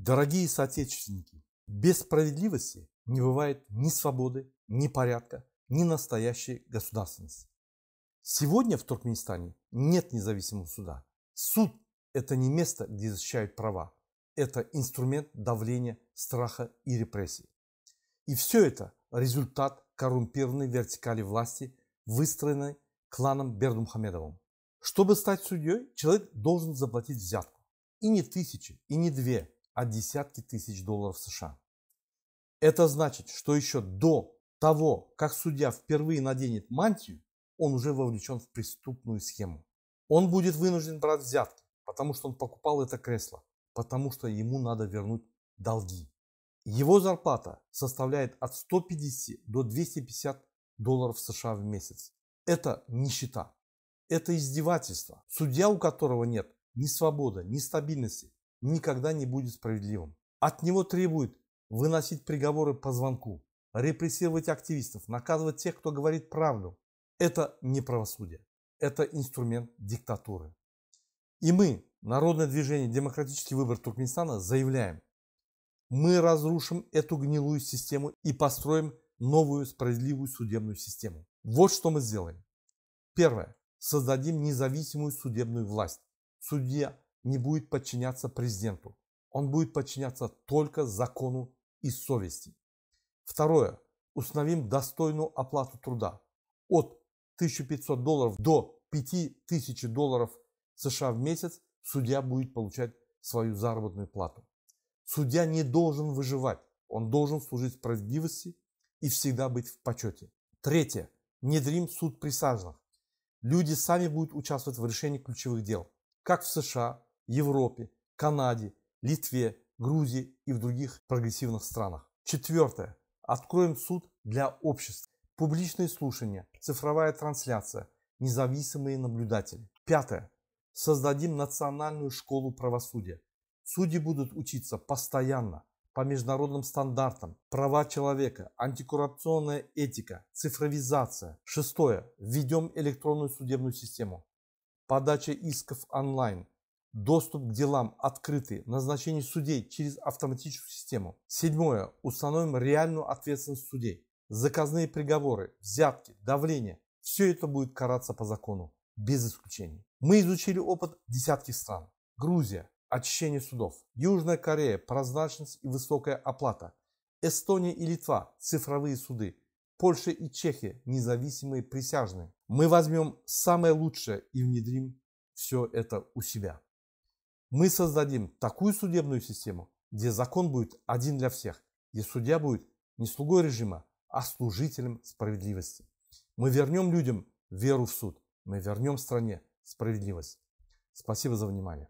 Дорогие соотечественники, без справедливости не бывает ни свободы, ни порядка, ни настоящей государственности. Сегодня в Туркменистане нет независимого суда. Суд – это не место, где защищают права. Это инструмент давления, страха и репрессий. И все это результат коррумпированной вертикали власти, выстроенной кланом Бердымухамедовым. Чтобы стать судьей, человек должен заплатить взятку. И не тысячи, и не две, а десятки тысяч долларов США. Это значит, что еще до того, как судья впервые наденет мантию, он уже вовлечен в преступную схему. Он будет вынужден брать взятки, потому что он покупал это кресло, потому что ему надо вернуть долги. Его зарплата составляет от 150 до 250 долларов США в месяц. Это нищета. Это издевательство. Судья, у которого нет ни свободы, ни стабильности, никогда не будет справедливым. От него требуют выносить приговоры по звонку, репрессировать активистов, наказывать тех, кто говорит правду. Это не правосудие. Это инструмент диктатуры. И мы, Народное движение «Демократический выбор Туркменистана», заявляем: мы разрушим эту гнилую систему и построим новую справедливую судебную систему. Вот что мы сделаем. Первое. Создадим независимую судебную власть. Судья не будет подчиняться президенту. Он будет подчиняться только закону и совести. Второе. Установим достойную оплату труда. От 1500 долларов до 5000 долларов США в месяц судья будет получать свою заработную плату. Судья не должен выживать. Он должен служить справедливости и всегда быть в почете. Третье. Внедрим суд присяжных. Люди сами будут участвовать в решении ключевых дел, как в США, Европе, Канаде, Литве, Грузии и в других прогрессивных странах. Четвертое. Откроем суд для общества. Публичные слушания, цифровая трансляция, независимые наблюдатели. Пятое. Создадим национальную школу правосудия. Судьи будут учиться постоянно, по международным стандартам, права человека, антикоррупционная этика, цифровизация. Шестое. Введем электронную судебную систему. Подача исков онлайн. Доступ к делам открытый, назначение судей через автоматическую систему. Седьмое. Установим реальную ответственность судей. Заказные приговоры, взятки, давление. Все это будет караться по закону, без исключений. Мы изучили опыт десятков стран. Грузия. Очищение судов. Южная Корея. Прозрачность и высокая оплата. Эстония и Литва. Цифровые суды. Польша и Чехия. Независимые присяжные. Мы возьмем самое лучшее и внедрим все это у себя. Мы создадим такую судебную систему, где закон будет один для всех, где судья будет не слугой режима, а служителем справедливости. Мы вернем людям веру в суд. Мы вернем стране справедливость. Спасибо за внимание.